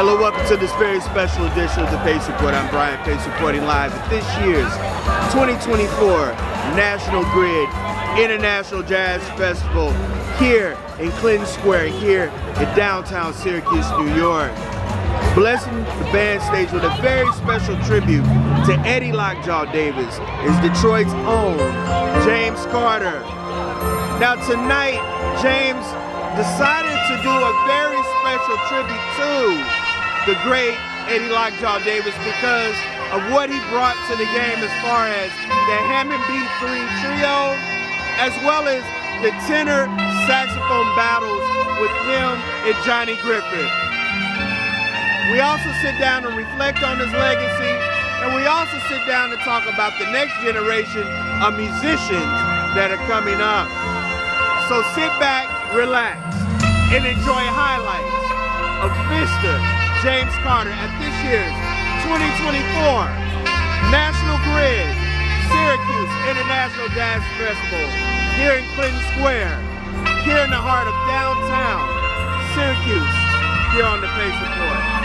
Hello, welcome to this very special edition of the Pace Report. I'm Brian Pace reporting live at this year's 2024 National Grid International Jazz Festival here in Clinton Square, here in downtown Syracuse, New York. Blessing the band stage with a very special tribute to Eddie Lockjaw Davis is Detroit's own James Carter. Now tonight, James decided to do a very special tribute to the great Eddie Lockjaw Davis because of what he brought to the game as far as the Hammond B3 trio, as well as the tenor saxophone battles with him and Johnny Griffith. We also sit down and reflect on his legacy, and we also sit down and talk about the next generation of musicians that are coming up. So sit back, relax, and enjoy highlights of Mr. James Carter at this year's 2024 National Grid Syracuse International Jazz Festival here in Clinton Square, here in the heart of downtown Syracuse, here on the Pace Report.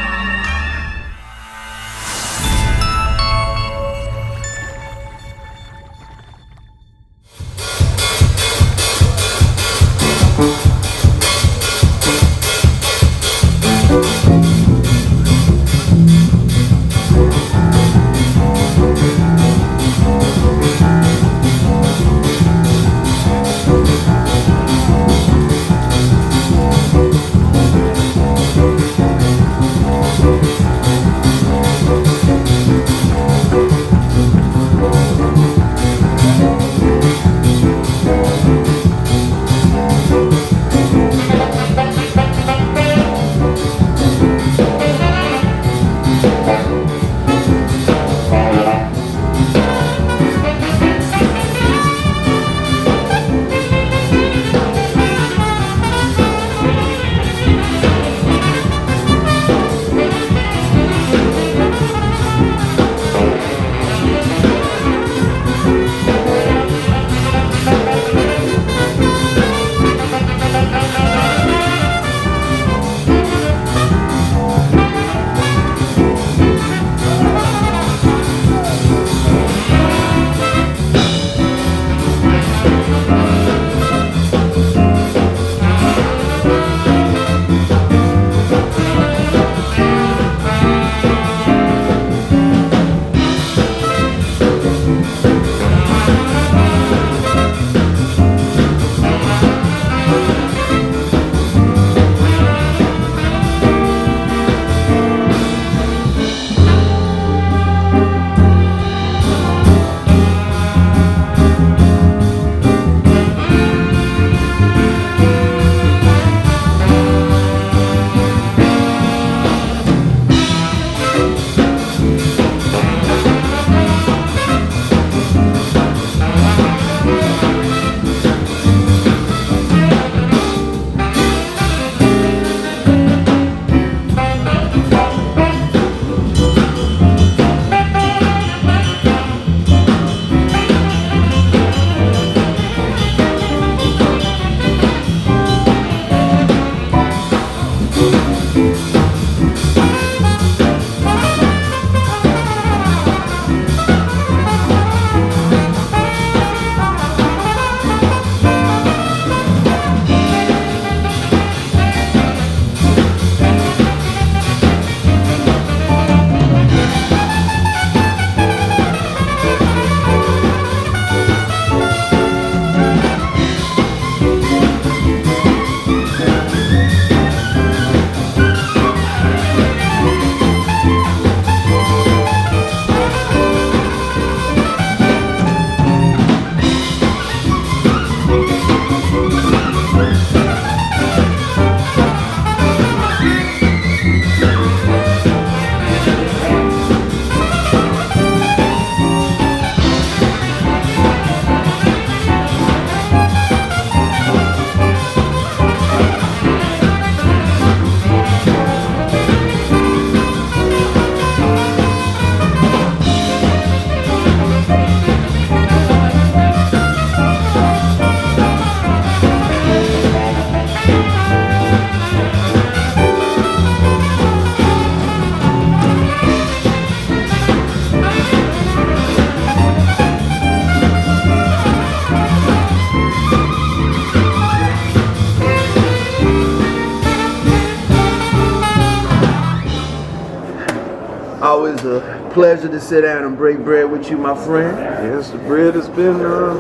a pleasure to sit down and break bread with you, my friend. Yes, the bread has been a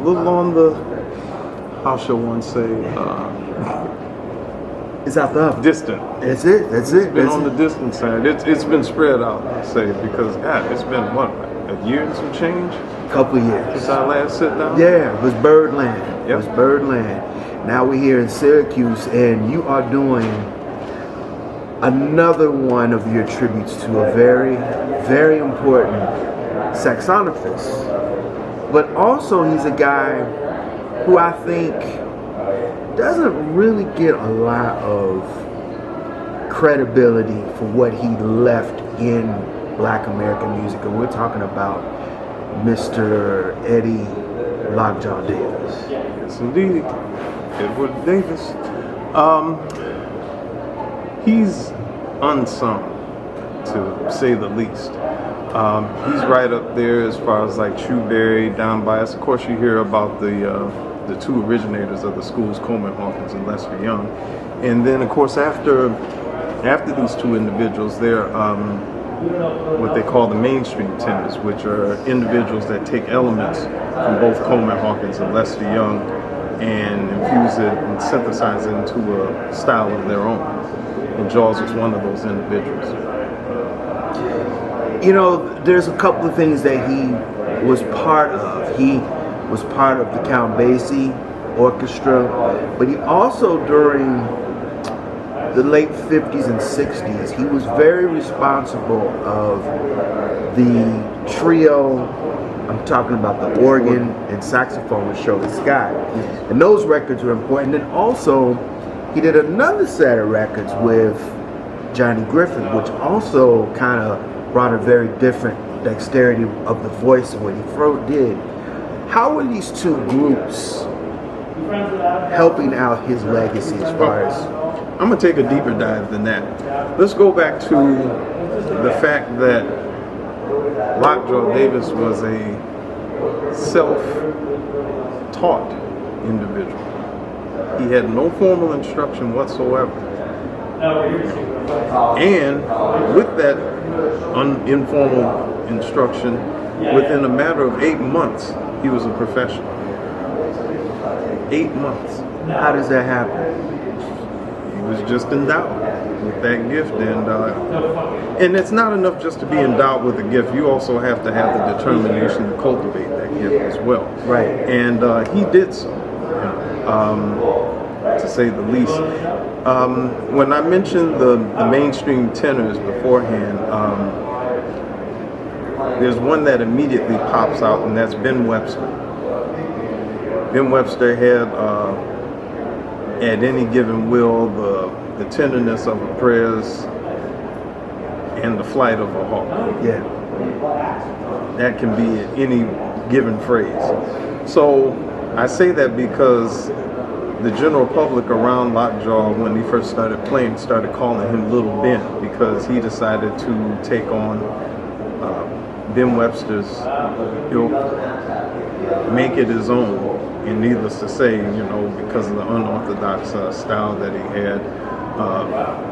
little on the, how shall one say, it's out the oven. distant. That's it. It's been on the distant side. It's been spread out, I say, because God, it's been what, a year and some change? Couple of years since I last sit down. Yeah, it was Birdland. Yep. It was Birdland. Now we're here in Syracuse, and you are doing another one of your tributes to a very, very important saxophonist. But also, he's a guy who I think doesn't really get a lot of credibility for what he left in Black American music, and we're talking about Mr. Eddie Lockjaw Davis. Yes, indeed. Edward Davis. He's unsung, to say the least. He's right up there as far as like Chu Berry, Don Bias. Of course, you hear about the two originators of the schools, Coleman Hawkins and Lester Young. And then, of course, after these two individuals, they're what they call the mainstream tenors, which are individuals that take elements from both Coleman Hawkins and Lester Young and infuse it and synthesize it into a style of their own. And Jaws was one of those individuals. You know, there's a couple of things that he was part of. He was part of the Count Basie Orchestra, but he also, during the late 50s and 60s, he was very responsible of the trio. I'm talking about the organ and saxophone with Shirley Scott. And those records were important. And also, he did another set of records with Johnny Griffith, which also kind of brought a very different dexterity of the voice and what he did. How were these two groups helping out his legacy as far as... I'm going to take a deeper dive than that. Let's go back to the fact that Lockjaw Davis was a self-taught individual. He had no formal instruction whatsoever. And with that informal instruction, within a matter of 8 months, he was a professional. 8 months. How does that happen? He was just endowed with that gift, and it's not enough just to be endowed with a gift. You also have to have the determination to cultivate that gift as well. Right. And he did so, to say the least. When I mentioned the mainstream tenors beforehand, there's one that immediately pops out, and that's Ben Webster. Ben Webster had, at any given will, the tenderness of a prayers and the flight of a hawk. Yeah. That can be any given phrase. So I say that because the general public around Lockjaw, when he first started playing, started calling him Little Ben, because he decided to take on Ben Webster's ilk, make it his own. And needless to say, because of the unorthodox style that he had,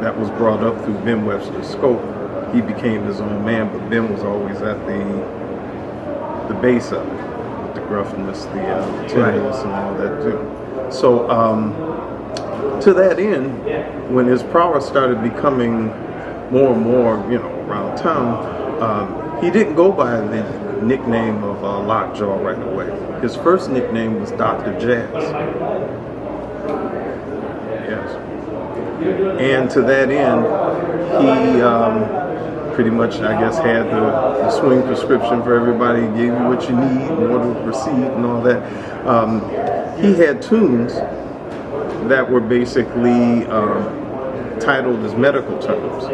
that was brought up through Ben Webster's scope, he became his own man. But Ben was always at the base of it, with the gruffness, the tenderness, and all that too. So, to that end, when his prowess started becoming more and more, around town, he didn't go by the nickname of Lockjaw right away. His first nickname was Dr. Jazz. Yes. And to that end, he pretty much, I guess, had the swing prescription for everybody. He gave you what you need in order to proceed and all that. He had tunes that were basically titled as medical terms: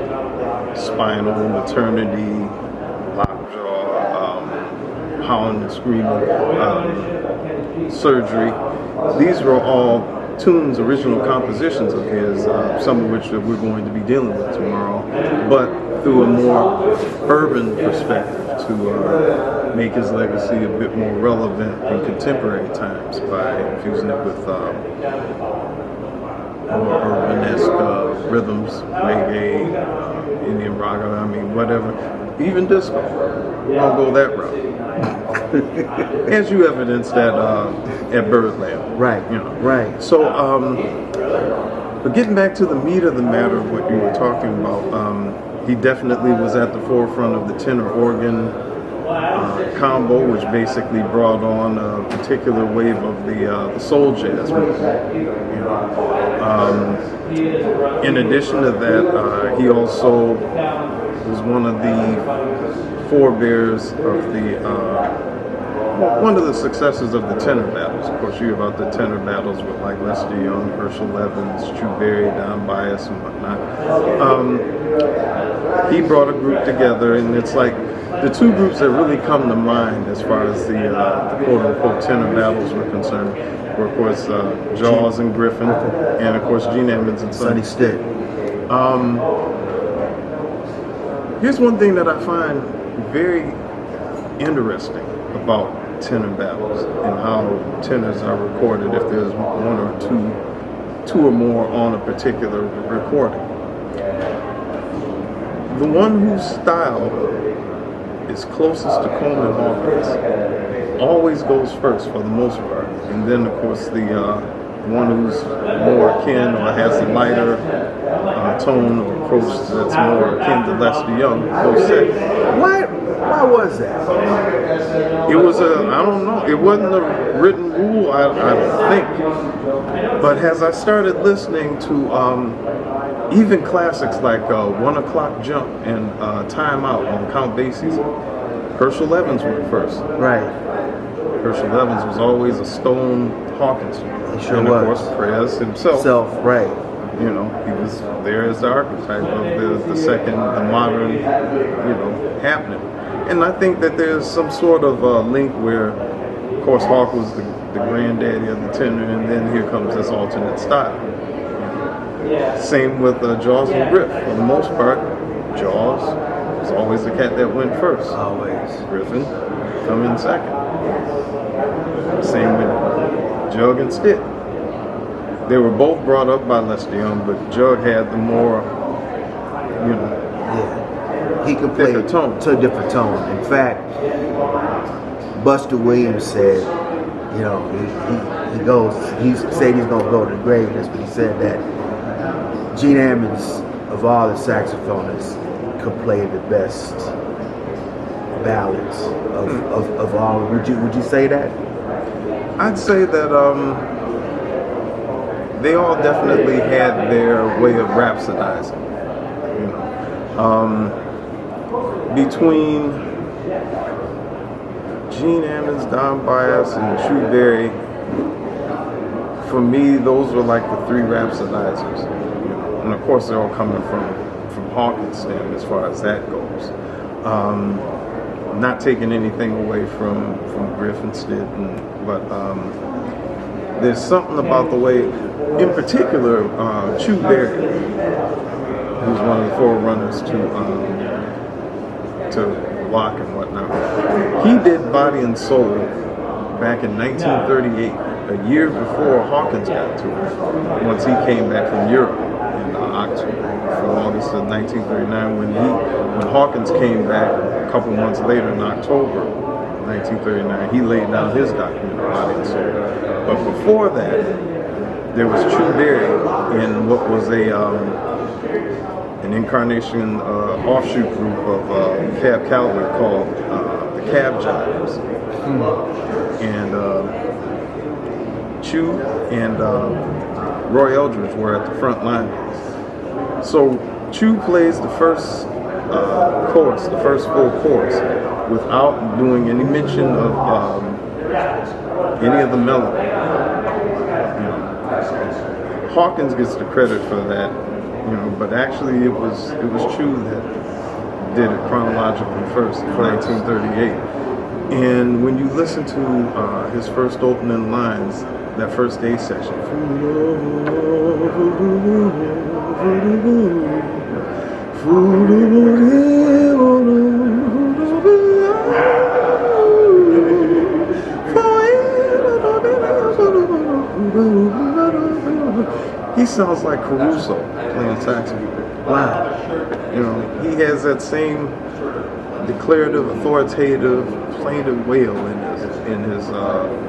spinal, maternity, lockjaw, howling and screaming, surgery. These were all tunes, original compositions of his, some of which we're going to be dealing with tomorrow, but through a more urban perspective to make his legacy a bit more relevant in contemporary times by infusing it with more urbanesque rhythms, reggae, Indian raga, whatever. even disco. I'll go that route. As you evidenced at Birdland. Right, you know. right. So, but getting back to the meat of the matter, what you were talking about, he definitely was at the forefront of the tenor organ combo, which basically brought on a particular wave of the soul jazz movement. You know. In addition to that, he also was one of the forebears of the one of the successors of the tenor battles. Of course, you hear about the tenor battles with like Lester Young, Herschel Evans, Chu Berry, Don Bias, and whatnot. He brought a group together, and it's like the two groups that really come to mind as far as the quote-unquote tenor battles were concerned were, of course, Jaws and Griffin, and, of course, Gene Ammons and Sonny Stitt. Here's one thing that I find very interesting about tenor battles and how tenors are recorded if there's one or two or more on a particular recording. The one whose style is closest to Coleman Hawkins always goes first for the most part, and then of course the one who's more akin or has a lighter tone or approach that's more akin to Lester Young goes second. Why was that? It was I don't know. It wasn't a written rule, I think. But as I started listening to even classics like 1 O'Clock Jump and Time Out on Count Basie's, Herschel Evans went first. Right. Herschel Evans was always a stone Hawkins. He sure and was. of course, Prez himself. Right. You know, he was there as the archetype of the second, the modern, happening. And I think that there's some sort of link where, of course, Hawk was the granddaddy of the tenor, and then here comes this alternate style. Same with Jaws and Griff. For the most part, Jaws was always the cat that went first. Always. Griffin come in second. Same with Jug and Stitt. They were both brought up by Lester Young, but Jug had the more, Yeah. He could play to a different tone. In fact, Buster Williams said, he said he's going to go to the grave. That's what he said, that Gene Ammons, of all the saxophonists, could play the best ballads of all. Would you say that? I'd say that they all definitely had their way of rhapsodizing. Between Gene Ammons, Don Bias, and Chu Berry, for me, those were like the three rhapsodizers. And of course, they're all coming from Hawkins' stand as far as that goes. Not taking anything away from Griff and Stitt, but there's something about the way, in particular, Chu Berry, who's one of the forerunners to Lock and whatnot. He did Body and Soul back in 1938, a year before Hawkins got to it, once he came back from Europe in October, from August of 1939, when Hawkins came back a couple months later in October 1939, he laid down his document, Body and Soul. But before that, there was Chu Berry in what was an incarnation offshoot group of Cab Calloway called the Cab Jives. And Chu and Roy Eldridge were at the front line. So Chu plays the first chorus, the first full chorus, without doing any mention of any of the melody. Hawkins gets the credit for that, but actually it was Chu that did it chronologically first in 1938. And when you listen to his first opening lines, that first A section, he sounds like Caruso playing saxophone. Wow. He has that same declarative, authoritative, plaintive wail in his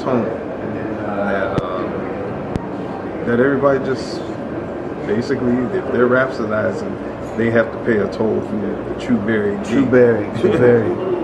tone that everybody just basically, if they're rhapsodizing, they have to pay a toll through the Chu Berry. Chu Berry.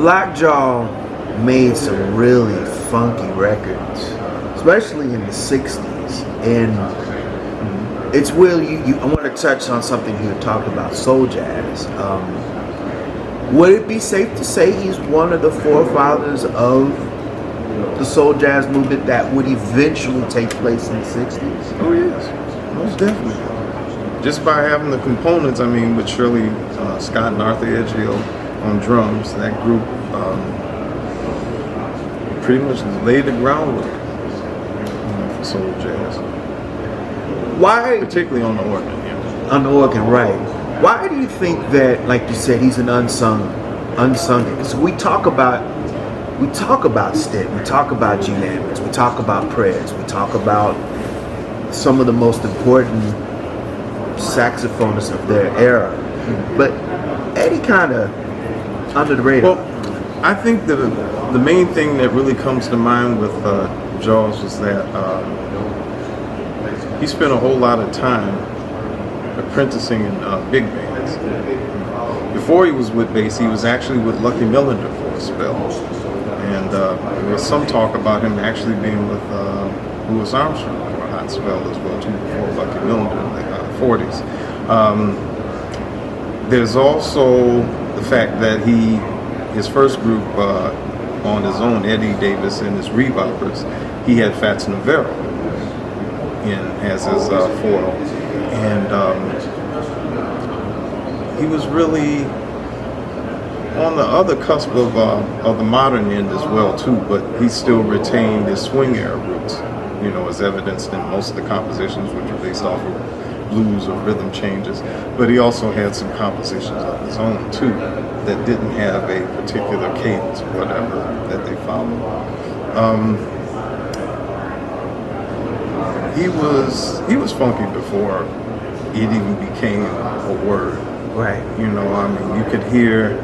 Lockjaw made some really funky records, especially in the 60s. And it's really, I want to touch on something you talked about, soul jazz. Would it be safe to say he's one of the forefathers of the soul jazz movement that would eventually take place in the 60s? Oh yes, most definitely. Just by having the components, I mean, with Shirley Scott and Arthur Edgeo on drums, that group pretty much laid the groundwork for soul jazz. Why? Particularly on the organ. Yeah. On the organ, right. Why do you think that, like you said, he's an unsung? Because we talk about Stitt, we talk about Gene Ammons, we talk about Prez, we talk about some of the most important saxophonists of their era, but Eddie kind of under the radar. Well, I think the main thing that really comes to mind with Jaws was that he spent a whole lot of time apprenticing in big bands. Before he was with bass, he was actually with Lucky Millinder for a spell. And there was some talk about him actually being with Louis Armstrong for a hot spell as well, too, before Lucky Millinder in the 40s. There's also the fact that his first group on his own, Eddie Davis and his Reboppers, he had Fats Navarro as his foil. And he was really on the other cusp of the modern end as well too, but he still retained his swing era roots, as evidenced in most of the compositions, which were based off of blues or rhythm changes. But he also had some compositions of his own too that didn't have a particular cadence or whatever that they followed. He was funky before it even became a word. Right. I mean, you could hear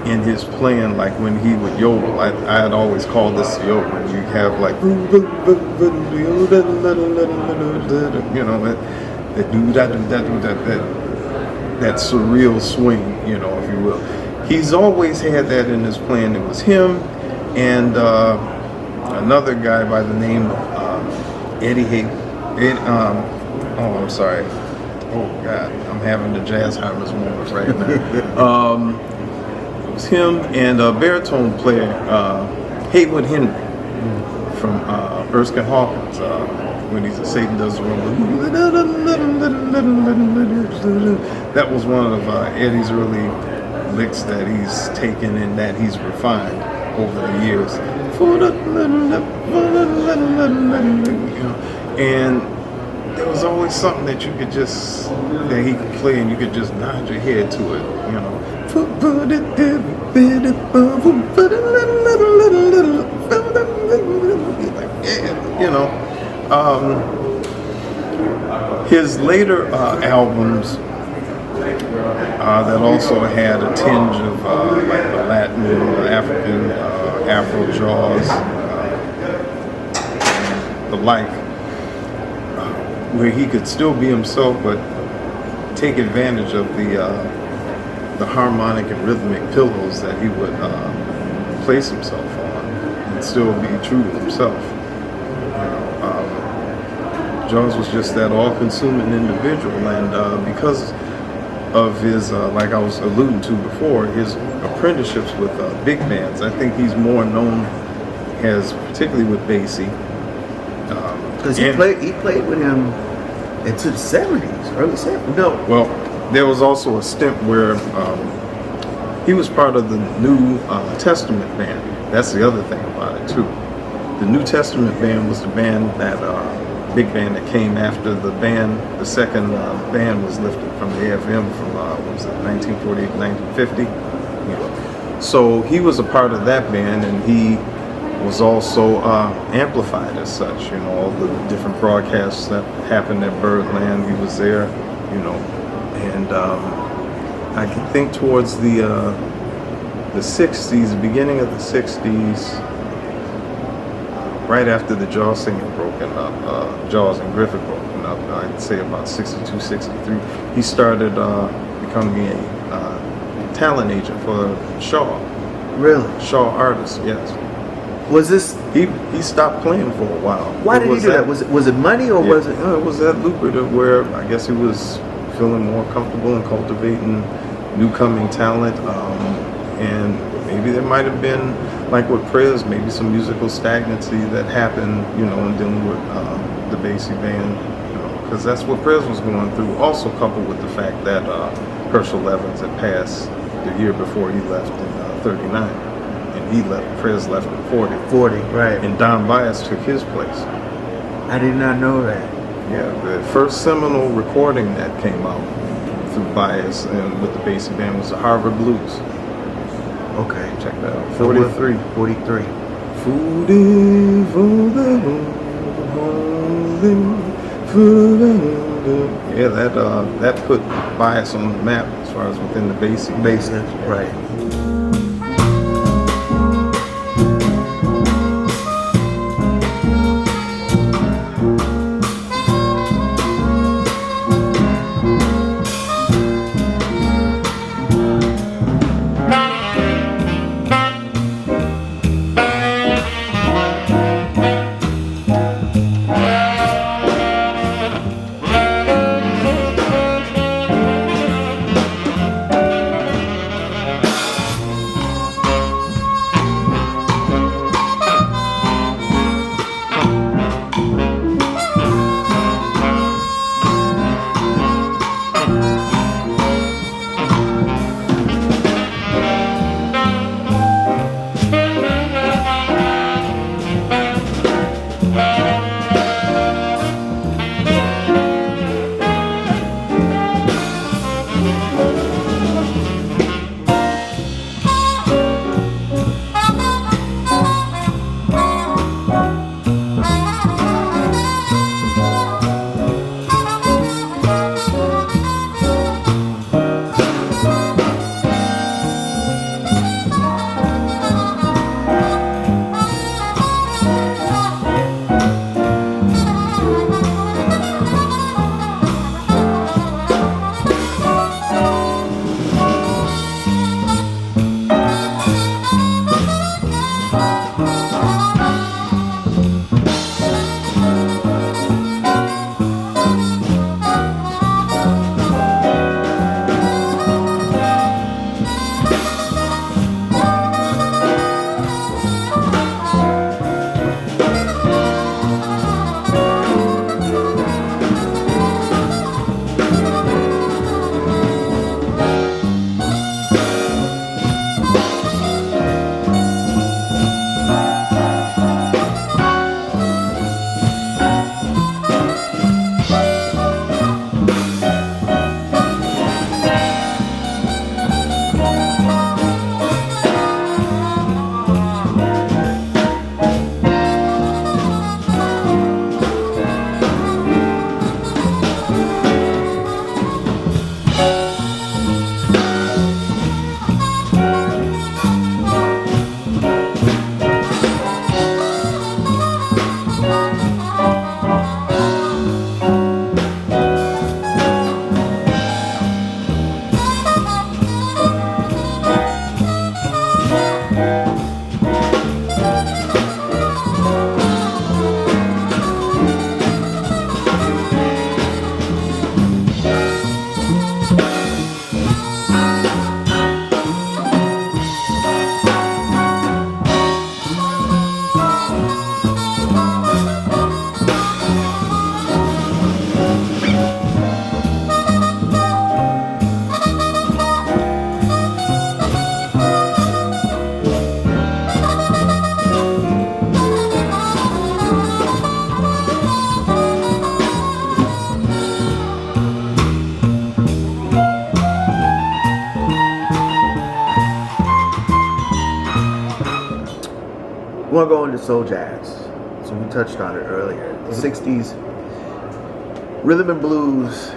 in his playing, like when he would yodel, I had always called this yodel, when you have like, that surreal swing, if you will. He's always had that in his playing. It was him and another guy by the name of Eddie I'm sorry. Oh God, I'm having the Jazzheimers moment right now. It was him and a baritone player, Haywood Henry from Erskine Hawkins. When he's a Satan does the rumble. That was one of Eddie's early licks that he's taken and that he's refined over the years. And there was always something that you could that he could play and you could just nod your head to it, his later albums that also had a tinge of like the Latin, African, Afro jaws, the like, where he could still be himself but take advantage of the harmonic and rhythmic pillows that he would place himself on and still be true to himself. Jaws was just that all-consuming individual, and because of his, like I was alluding to before, his apprenticeships with big bands, I think he's more known as, particularly with Basie. Because he played with him into the 70s, early 70s. No. Well, there was also a stint where he was part of the New Testament band. That's the other thing about it too. The New Testament band was the band that big band that came after the second band was lifted from the AFM from 1948 to 1950. So he was a part of that band, and he was also amplified as such. All the different broadcasts that happened at Birdland, he was there. And I can think towards the 60s, the beginning of the 60s. Right after the Jaws singing broken up, Jaws and Griffith broken up, I'd say about 62, 63, he started becoming a talent agent for Shaw. Really? Shaw Artists, yes. Was this? He stopped playing for a while. Why did he do that? Was it money or was it? No, it was that lucrative where I guess he was feeling more comfortable in cultivating new coming talent, and maybe there might have been, like with Prez, maybe some musical stagnancy that happened, you know, in dealing with the Basie band, you know, because that's what Prez was going through. Also coupled with the fact that Herschel Evans had passed the year before he left in '39, and he left. Prez left in '40. Right. And Don Byas took his place. I did not know that. Yeah, the first seminal recording that came out through Byas and with the Basie band was the Harvard Blues. Okay. Check that out. 43. 43. Yeah, that put Byas on the map as far as within the Basie. Right. We want to go into soul jazz. So we touched on it earlier. The 60s, rhythm and blues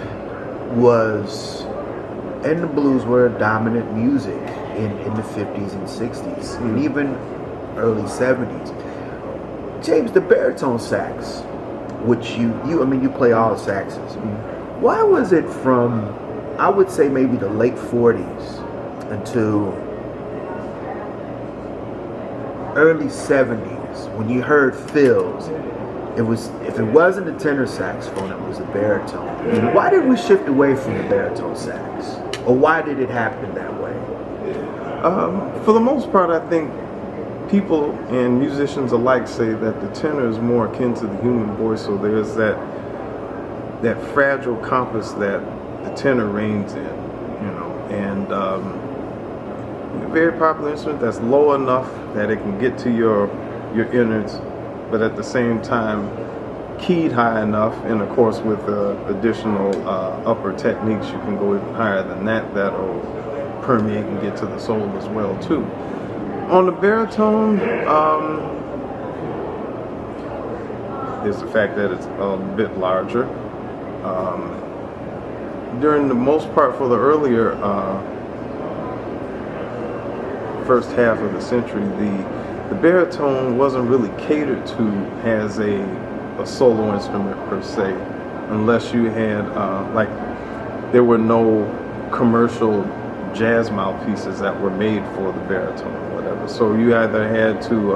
and the blues were dominant music in the 50s and 60s, and even early 70s. James, the baritone sax, which you play all the saxes. Why was it from, I would say maybe the late 40s until early 70s when you heard fills. It was, if it wasn't a tenor saxophone, it was a baritone. Mm-hmm. Why did we shift away from the baritone sax? Or why did it happen that way? For the most part, I think people and musicians alike say that the tenor is more akin to the human voice, so there's that fragile compass that the tenor reigns in, and a very popular instrument that's low enough that it can get to your innards, but at the same time keyed high enough, and of course with additional upper techniques you can go even higher than that, that'll permeate and get to the soul as well too. On the baritone, there's the fact that it's a bit larger. During the most part for the earlier first half of the century, the baritone wasn't really catered to as a solo instrument per se, unless you had there were no commercial jazz mouthpieces that were made for the baritone or whatever. So you either had to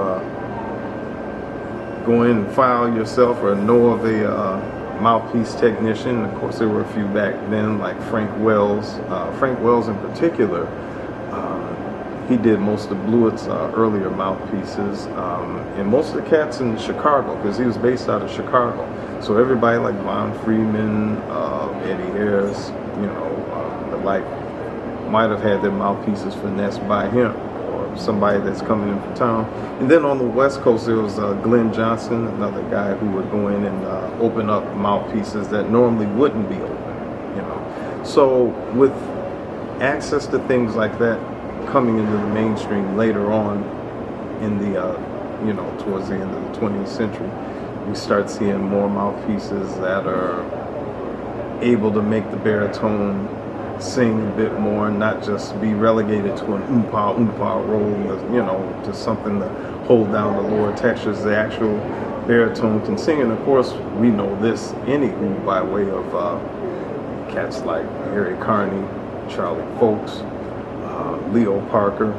go in and file yourself or know of a mouthpiece technician. Of course, there were a few back then, like Frank Wells. Frank Wells in particular, he did most of Blewett's earlier mouthpieces, and most of the cats in Chicago, because he was based out of Chicago. So everybody like Von Freeman, Eddie Harris, the like, might have had their mouthpieces finessed by him or somebody that's coming in from town. And then on the West Coast, there was Glenn Johnson, another guy who would go in and open up mouthpieces that normally wouldn't be open. So with access to things like that coming into the mainstream later on in the towards the end of the 20th century, we start seeing more mouthpieces that are able to make the baritone sing a bit more and not just be relegated to an oompa role, to something to hold down the lower textures. The actual baritone can sing, and of course we know this anywho by way of cats like Harry Carney, Charlie Folks, Leo Parker,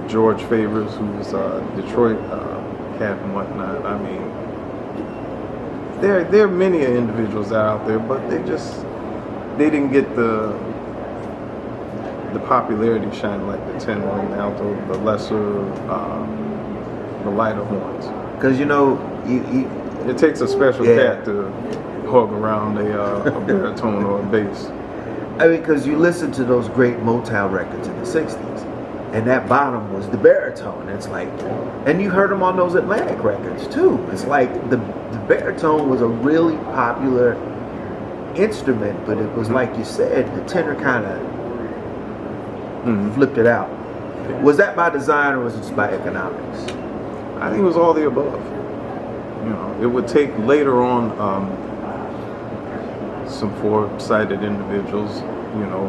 George Favors, who's Detroit cat and whatnot. I mean, there are many individuals out there, but they didn't get the popularity shine like the tenor and the alto, the lesser, the lighter horns. Because it takes a special cat to hug around a baritone or a bass. I mean, because you listen to those great Motown records in the 60s, and that bottom was the baritone. It's like, and you heard them on those Atlantic records too. It's like the baritone was a really popular instrument, but it was like you said, the tenor kind of flipped it out. Was that by design or was it just by economics? I think it was all the above. It would take later on some foresighted individuals,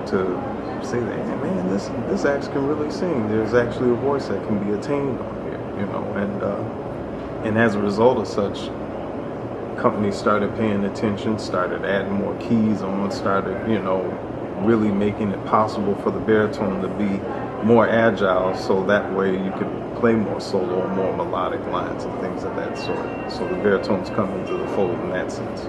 to say that, hey, man, this act can really sing. There's actually a voice that can be attained on here, and as a result of such, companies started paying attention, started adding more keys on, started, really making it possible for the baritone to be more agile, so that way you could play more solo or more melodic lines and things of that sort. So the baritones come into the fold in that sense.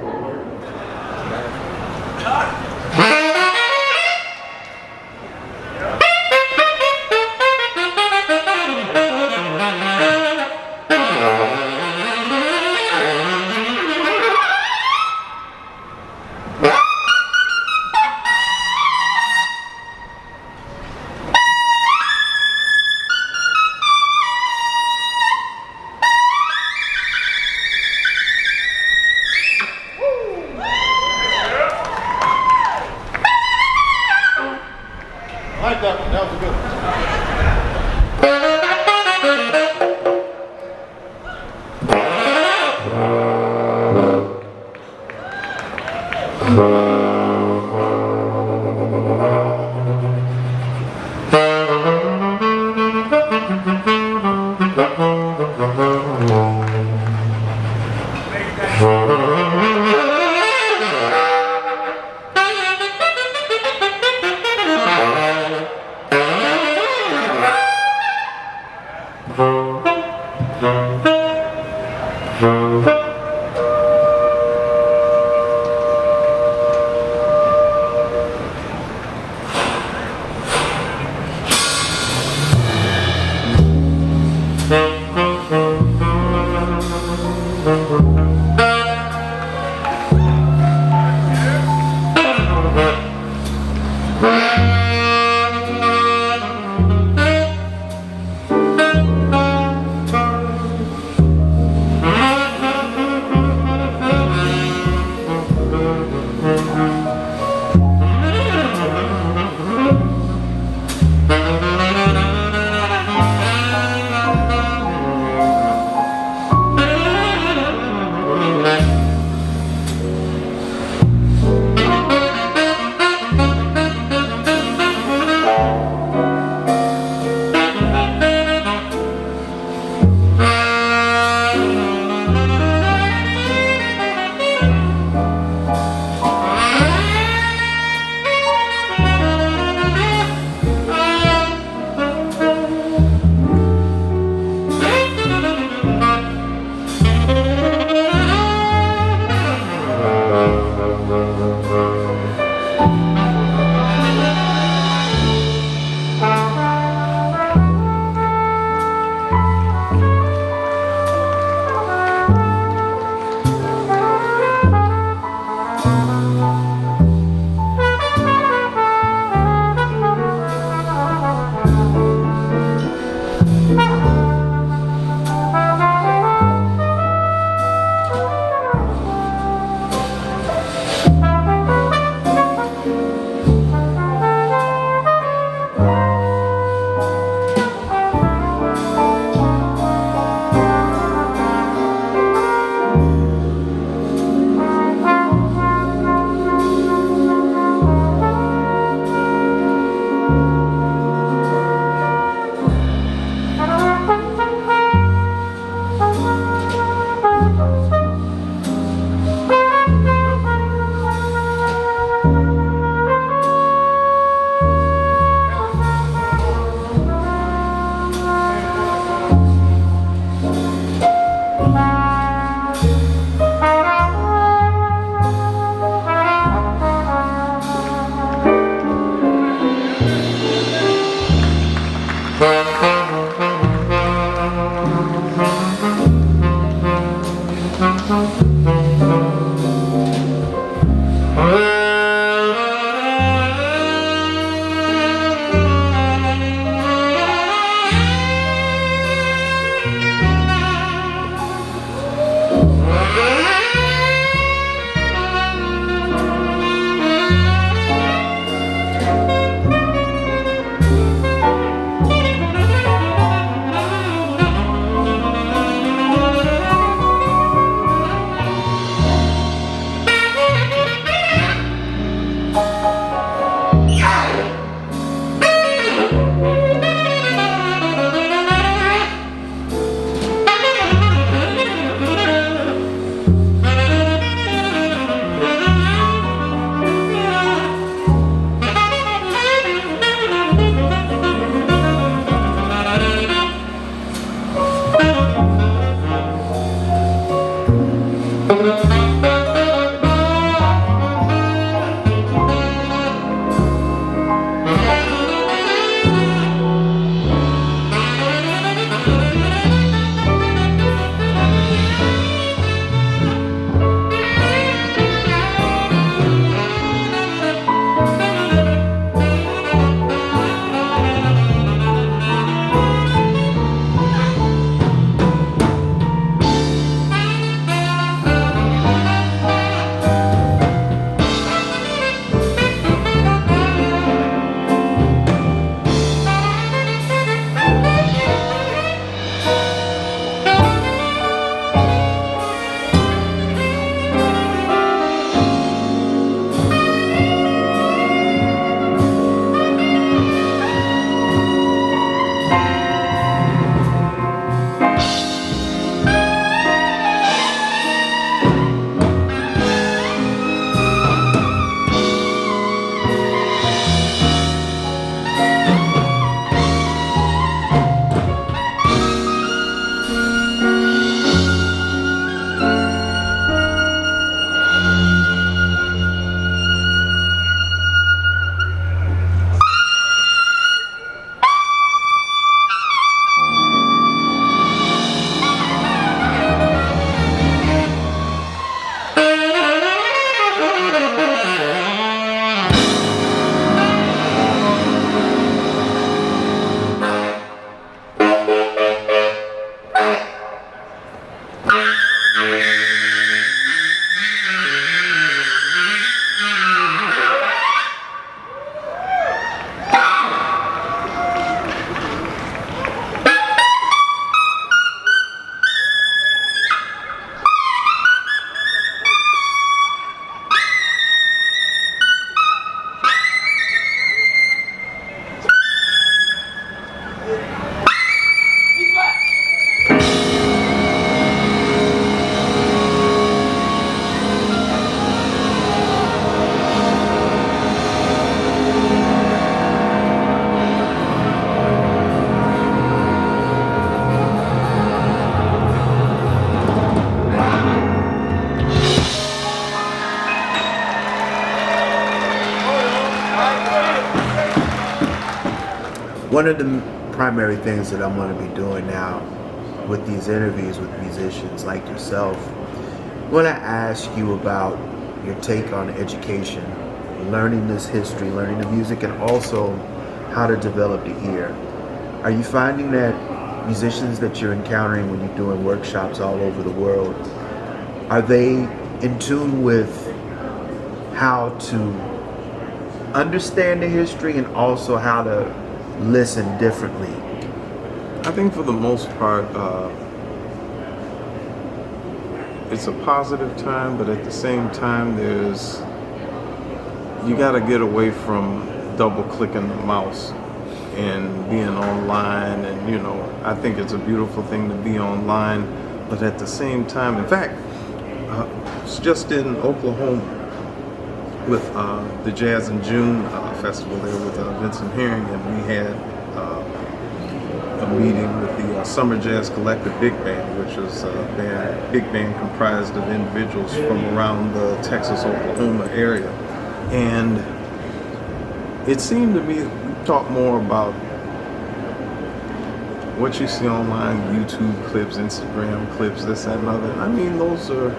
One of the primary things that I'm going to be doing now with these interviews with musicians like yourself, I want to ask you about your take on education, learning this history, learning the music, and also how to develop the ear. Are you finding that musicians that you're encountering when you're doing workshops all over the world, are they in tune with how to understand the history and also how to listen differently? I think for the most part, it's a positive time, but at the same time, you got to get away from double clicking the mouse and being online. And I think it's a beautiful thing to be online, but at the same time, in fact, I was just in Oklahoma with the Jazz in June festival there with Vincent Herring, and we had a meeting with the Summer Jazz Collective Big Band, which is a big band comprised of individuals from around the Texas, Oklahoma area. And it seemed to me, we talk more about what you see online, YouTube clips, Instagram clips, this, that, and other. I mean, those are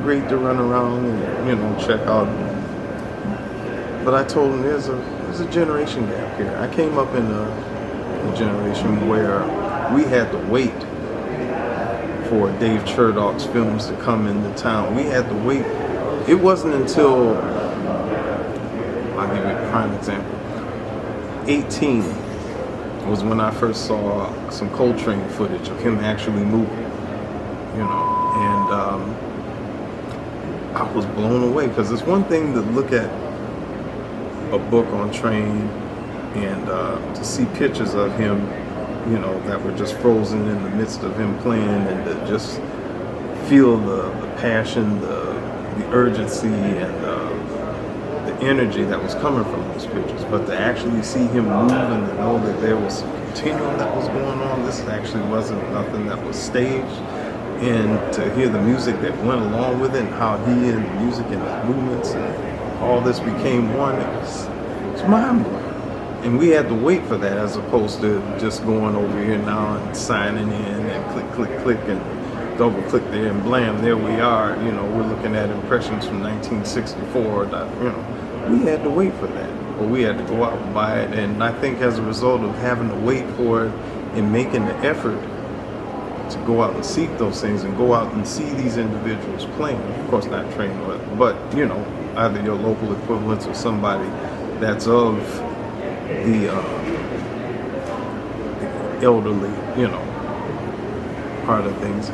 great to run around and check out. But I told him there's a generation gap here. I came up in a generation where we had to wait for Dave Cherdock's films to come into town. We had to wait. It wasn't until, I'll give you a prime example, 18 was when I first saw some Coltrane footage of him actually moving, and I was blown away, because it's one thing to look at a book on Train, and to see pictures of him, you know, that were just frozen in the midst of him playing, and to just feel the passion, the urgency, and the energy that was coming from those pictures. But to actually see him move and to know that there was some continuum that was going on, this actually wasn't nothing that was staged. And to hear the music that went along with it, and how he and the music and the movements and all this became one, it was mind-blowing. And we had to wait for that, as opposed to just going over here now and signing in and click, click, click, and double click there and blam, there we are. You know, we're looking at impressions from 1964. That, you know, we had to wait for that, but we had to go out and buy it. And I think as a result of having to wait for it and making the effort to go out and seek those things and go out and see these individuals playing, of course not trained, but you know, either your local equivalents or somebody that's of the elderly, you know, part of things.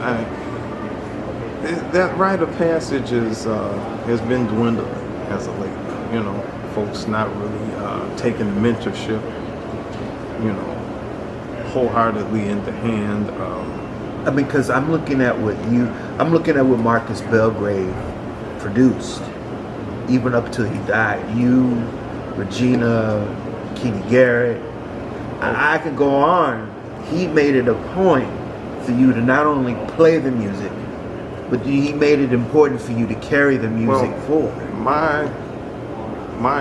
That rite of passage has been dwindling as of late. You know, folks not really taking the mentorship, you know, wholeheartedly into hand. I mean, because I'm looking at what Marcus Belgrave produced, even up till he died. You, Regina, Kenny Garrett, I could go on. He made it a point for you to not only play the music, but he made it important for you to carry the music forward. My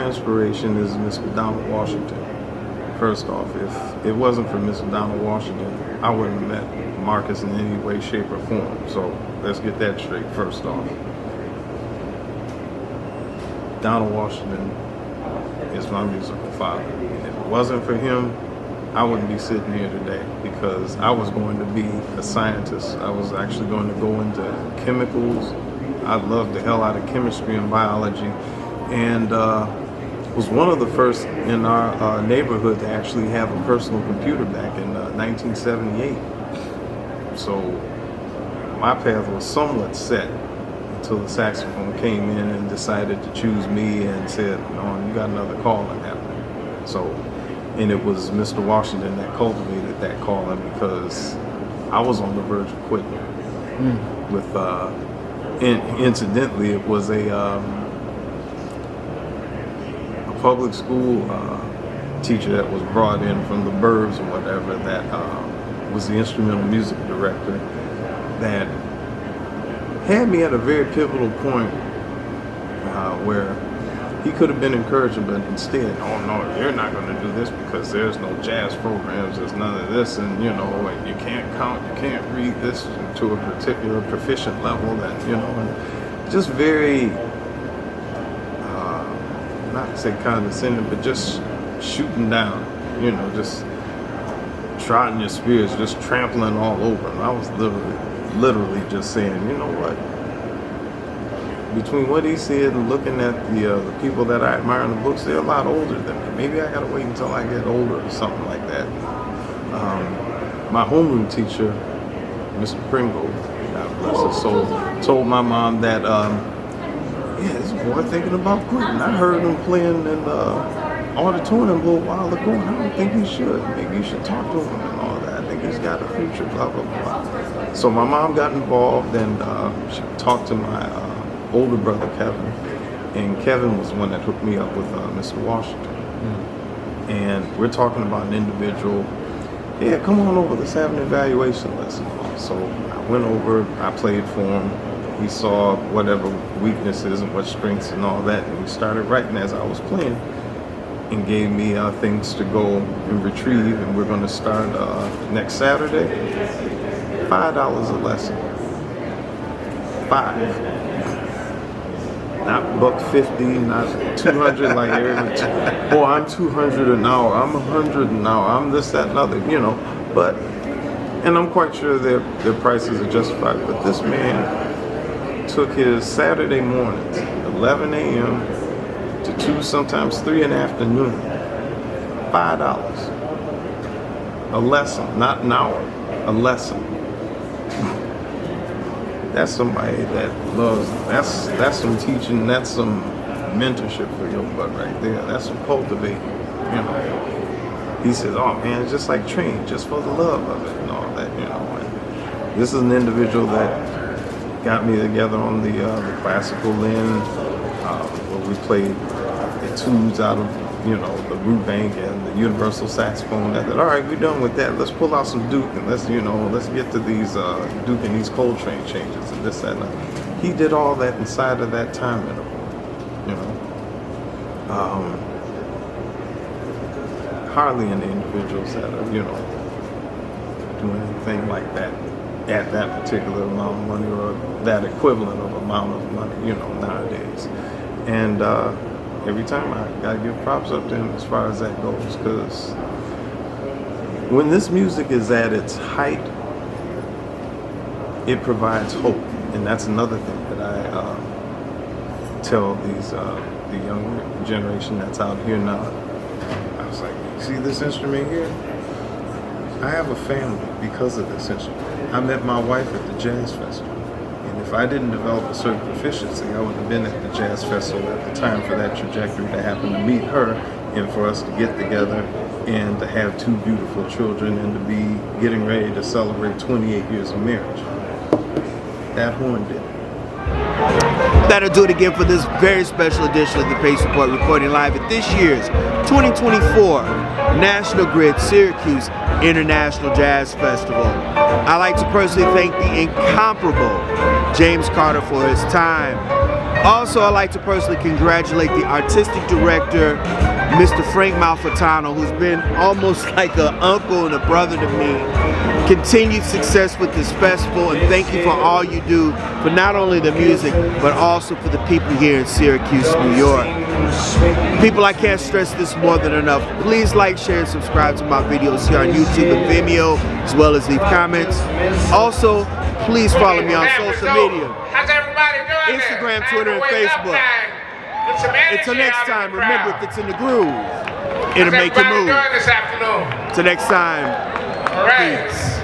inspiration is Mr. Donald Washington. First off, if it wasn't for Mr. Donald Washington, I wouldn't have met Marcus in any way, shape, or form. So let's get that straight first off. Donald Washington is my musical father. If it wasn't for him, I wouldn't be sitting here today, because I was going to be a scientist. I was actually going to go into chemicals. I loved the hell out of chemistry and biology, and was one of the first in our neighborhood to actually have a personal computer back in 1978. So my path was somewhat set until the saxophone came in and decided to choose me and said, "No, you got another calling happening." So, and it was Mr. Washington that cultivated that calling, because I was on the verge of quitting. With, incidentally, it was a public school teacher that was brought in from the burbs or whatever, that was the instrumental music director, that had me at a very pivotal point where he could have been encouraging, but instead, "Oh no, you're not going to do this because there's no jazz programs, there's none of this, and you know, and you can't count, you can't read this to a particular proficient level," that, you know, and just very, not to say condescending, but just shooting down, you know, just trotting your spears, just trampling all over. And I was literally just saying, you know what? Between what he said and looking at the people that I admire in the books, they're a lot older than me. Maybe I gotta wait until I get older or something like that. My homeroom teacher, Mr. Pringle, God bless his soul, told my mom that, yeah, this boy thinking about quitting. I heard him playing in the auditorium a little while ago, and I don't think he should. Maybe you should talk to him and all that. I think he's got a future, blah, blah, blah. So my mom got involved, and she talked to my older brother, Kevin. And Kevin was the one that hooked me up with Mr. Washington. And we're talking about an individual, yeah, come on over, let's have an evaluation lesson. So I went over, I played for him. He saw whatever weaknesses and what strengths and all that, and he started writing as I was playing, and gave me things to go and retrieve. And we're going to start next Saturday, $5 a lesson. 5. Not $150, not 200 like every. Oh, I'm 200 an hour. I'm 100 an hour. I'm this, that, and other. You know, but, and I'm quite sure their prices are justified. But this man took his Saturday mornings, 11 a.m. to 2, sometimes 3 in the afternoon. $5 a lesson, not an hour, a lesson. That's somebody that loves, that's some teaching, that's some mentorship for your butt right there. That's what cultivating, you know. He says, oh man, it's just like training, just for the love of it and all that, you know. And this is an individual that got me together on the classical end, where we played etudes out of, you know, the Rubank and the universal saxophone. I said, all right, we're done with that. Let's pull out some Duke and let's, you know, let's get to these Duke and these Coltrane changes and this, that, and that. He did all that inside of that time interval, you know. Hardly any individuals that are, you know, doing anything like that at that particular amount of money or that equivalent of amount of money, you know, nowadays. And every time I gotta give props up to him as far as that goes, because when this music is at its height, it provides hope. And that's another thing that I tell these the young generation that's out here now. I was like, you see this instrument here? I have a family because of this instrument. I met my wife at the Jazz Festival. And if I didn't develop a certain proficiency, I wouldn't have been at the Jazz Festival at the time for that trajectory to happen, to meet her and for us to get together and to have two beautiful children and to be getting ready to celebrate 28 years of marriage. That horn did it. That'll do it again for this very special edition of the Pace Report, recording live at this year's 2024 National Grid Syracuse International Jazz Festival. I'd like to personally thank the incomparable James Carter for his time. Also, I'd like to personally congratulate the artistic director, Mr. Frank Malfitano, who's been almost like an uncle and a brother to me. Continued success with this festival, and thank you for all you do for not only the music, but also for the people here in Syracuse, New York. People, I can't stress this more than enough. Please like, share, and subscribe to my videos here on YouTube and Vimeo, as well as leave comments. Also, please follow me on social media. How's everybody doing? Instagram, Twitter, and Facebook. Until next time, remember, if it's in the groove, it'll make you move. This afternoon? Till next time, All right. peace.